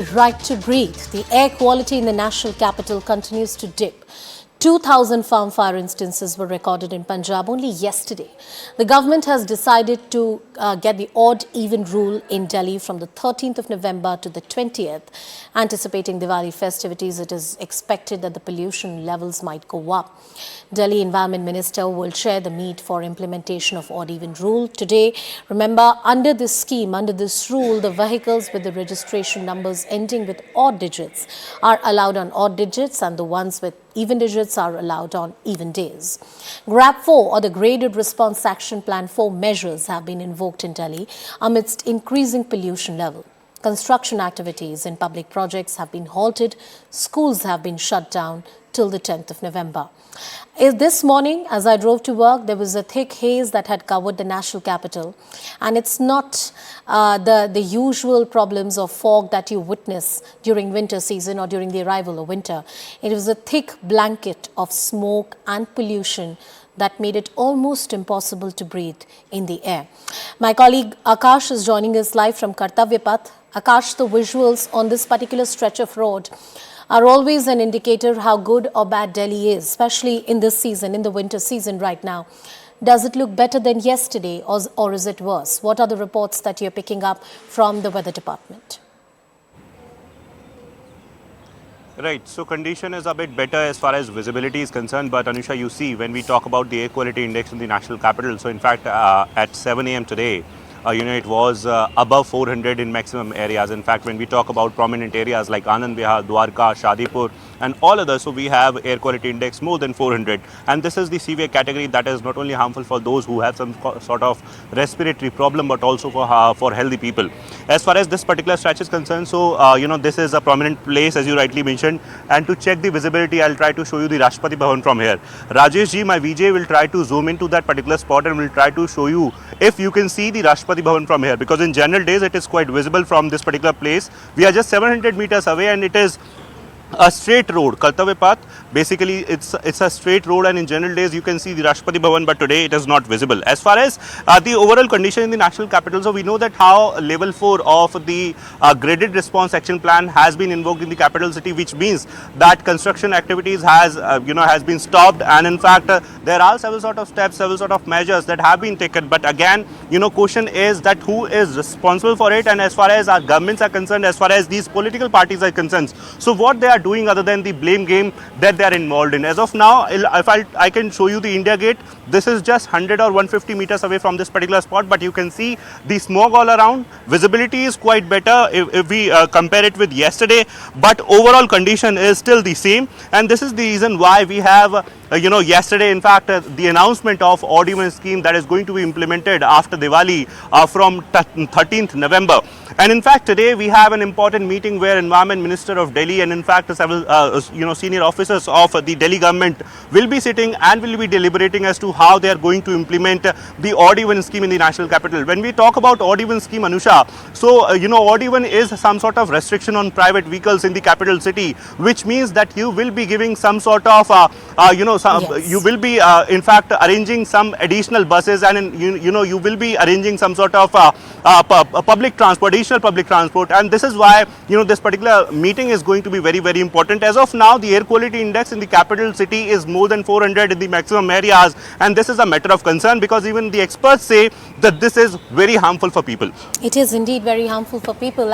Right to breathe. The air quality in the national capital continues to dip. 2,000 farm fire instances were recorded in Punjab only yesterday. The government has decided to get the odd-even rule in Delhi from the 13th of November to the 20th. Anticipating Diwali festivities, it is expected that the pollution levels might go up. Delhi Environment Minister will chair the meet for implementation of odd-even rule today. Remember, under this scheme, under this rule, the vehicles with the registration numbers ending with odd digits are allowed on odd digits, and the ones with even digits are allowed on even days. GRAP 4, or the Graded Response Action Plan 4 measures, have been invoked in Delhi amidst increasing pollution level. Construction activities in public projects have been halted. Schools have been shut down till the 10th of November. This morning, as I drove to work, there was a thick haze that had covered the national capital. And it's not the usual problems of fog that you witness during winter season or during the arrival of winter. It was a thick blanket of smoke and pollution that made it almost impossible to breathe in the air. My colleague Akash is joining us live from Kartavya Path. Akash, the visuals on this particular stretch of road are always an indicator how good or bad Delhi is, especially in this season, in the winter season right now. Does it look better than yesterday, or is it worse? What are the reports that you're picking up from the weather department? Right, so condition is a bit better as far as visibility is concerned, but Anusha, you see, when we talk about the air quality index in the national capital, so in fact at 7 a.m. today, it was above 400 in maximum areas. In fact, when we talk about prominent areas like Anand Vihar, Dwarka, Shadipur and all others, so we have air quality index more than 400. And this is the severe category that is not only harmful for those who have some sort of respiratory problem, but also for healthy people. As far as this particular stretch is concerned, so, this is a prominent place, as you rightly mentioned. And to check the visibility, I'll try to show you the Rashtrapati Bhavan from here. Rajesh ji, my VJ, will try to zoom into that particular spot and will try to show you if you can see the Rashtrapati Bhavan from here, because in general days it is quite visible from this particular place. We are just 700 meters away and it is a straight road, Kartavya Path. Basically, it's a straight road, and in general days you can see the Rashtrapati Bhavan, but today it is not visible. As far as the overall condition in the national capital, so we know that how level 4 of the graded response action plan has been invoked in the capital city, which means that construction activities has been stopped, and in fact there are several sort of steps, several sort of measures that have been taken. But again, question is that who is responsible for it, and as far as our governments are concerned, as far as these political parties are concerned, so what they are doing other than the blame game that they are involved in. As of now, if I can show you the India Gate, this is just 100 or 150 meters away from this particular spot, but you can see the smoke all around. Visibility is quite better if we compare it with yesterday, but overall condition is still the same. And this is the reason why we have yesterday, in fact, the announcement of odd-even scheme that is going to be implemented after Diwali from 13th November. And in fact, today we have an important meeting where Environment Minister of Delhi and in fact several senior officers of the Delhi government will be sitting and will be deliberating as to how they are going to implement the odd-even scheme in the national capital. When we talk about odd-even scheme, Anusha, so odd-even is some sort of restriction on private vehicles in the capital city, which means that you will be giving some sort of Yes. you will be in fact arranging some additional buses, and you will be arranging some sort of public transport, additional public transport. And this is why this particular meeting is going to be very, very important. As of now, the air quality index in the capital city is more than 400 in the maximum areas, and this is a matter of concern because even the experts say that this is very harmful for people. It is indeed very harmful for people.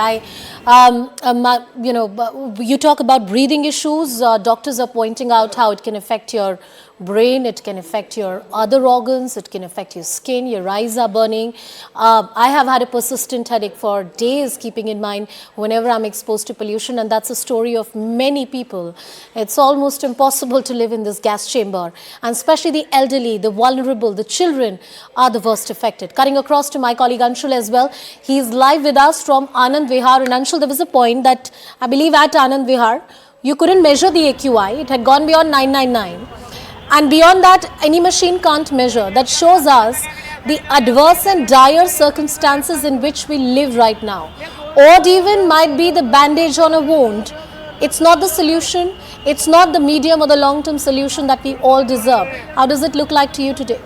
You talk about breathing issues. Doctors are pointing out how it can affect your brain, it can affect your other organs, it can affect your skin, your eyes are burning. I have had a persistent headache for days, keeping in mind whenever I'm exposed to pollution, and that's a story of many people. It's almost impossible to live in this gas chamber, and especially the elderly, the vulnerable, the children are the worst affected. Cutting across to my colleague Anshul as well. He's live with us from Anand Vihar. And Anshul, there was a point that I believe at Anand Vihar, you couldn't measure the AQI. It had gone beyond 999. And beyond that, any machine can't measure. That shows us the adverse and dire circumstances in which we live right now. Odd-even might be the bandage on a wound. It's not the solution. It's not the medium or the long-term solution that we all deserve. How does it look like to you today?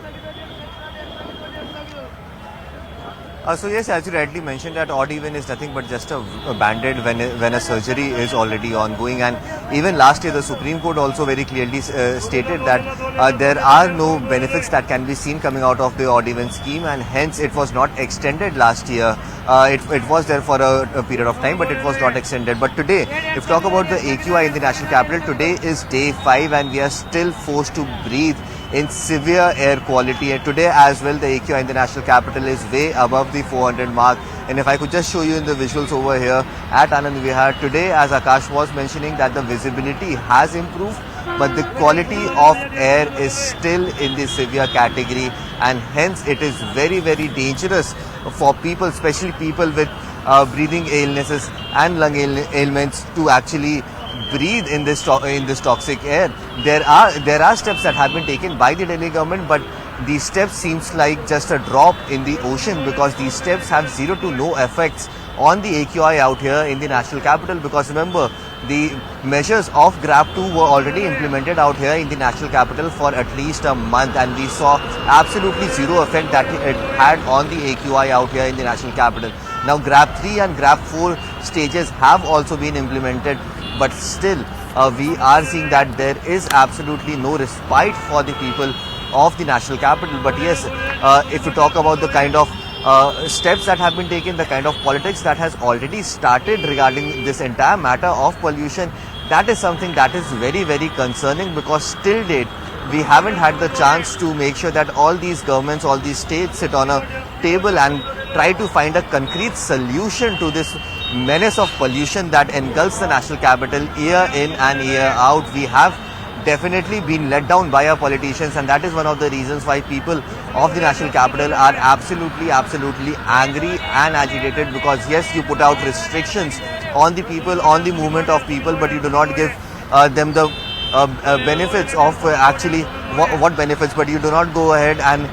So yes, as you rightly mentioned, that odd even is nothing but just a band-aid when a surgery is already ongoing. And even last year, the Supreme Court also very clearly stated that there are no benefits that can be seen coming out of the odd even scheme, and hence it was not extended last year. It was there for a period of time, but it was not extended. But today, if talk about the AQI in the national capital, today is day 5, and we are still forced to breathe in severe air quality. And today as well, the AQI in the national capital is way above the 400 mark. And if I could just show you in the visuals over here at Anand Vihar, today, as Akash was mentioning, that the visibility has improved, but the quality of air is still in the severe category, and hence it is very, very dangerous for people, especially people with breathing illnesses and lung ailments, to actually breathe in this toxic air. There are steps that have been taken by the Delhi government, but these steps seems like just a drop in the ocean, because these steps have zero to no effects on the AQI out here in the national capital. Because remember, the measures of GRAP 2 were already implemented out here in the national capital for at least a month, and we saw absolutely zero effect that it had on the AQI out here in the national capital. Now GRAP 3 and GRAP 4 stages have also been implemented, but still we are seeing that there is absolutely no respite for the people of the national capital. But yes, if you talk about the kind of steps that have been taken, the kind of politics that has already started regarding this entire matter of pollution, that is something that is very, very concerning, because till date we haven't had the chance to make sure that all these governments, all these states sit on a table and try to find a concrete solution to this menace of pollution that engulfs the national capital year in and year out. We have definitely been let down by our politicians, and that is one of the reasons why people of the national capital are absolutely angry and agitated. Because yes, you put out restrictions on the people, on the movement of people, but you do not give them the benefits of actually what benefits, but you do not go ahead and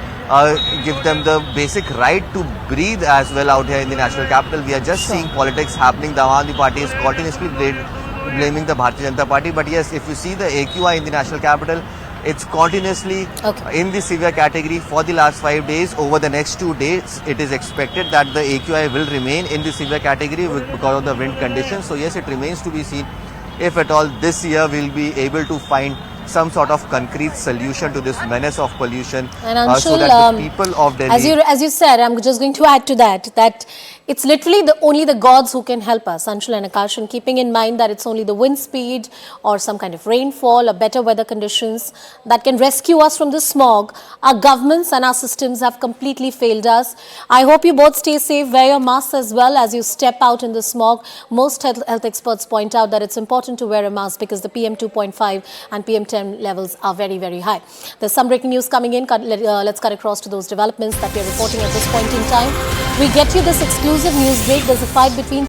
give them the basic right to breathe as well out here in the national capital. We are just seeing politics happening. The Aam Aadmi Party is continuously blaming the Bharatiya Janata Party. But yes, if you see the AQI in the national capital, it's continuously in the severe category for the last 5 days. Over the next 2 days, it is expected that the AQI will remain in the severe category because of the wind conditions. So yes, it remains to be seen if at all this year we'll be able to find some sort of concrete solution to this menace of pollution, and Anshul, so that the people of Delhi... As you said, I'm just going to add to that it's literally only the gods who can help us, Anshul and Akash, and keeping in mind that it's only the wind speed or some kind of rainfall or better weather conditions that can rescue us from the smog. Our governments and our systems have completely failed us. I hope you both stay safe, wear your masks as well as you step out in the smog. Most health experts point out that it's important to wear a mask because the PM 2.5 and PM 10 levels are very, very high. There's some breaking news coming in. Let's cut across to those developments that we're reporting at this point in time. We get you this exclusive news break. There's a fight between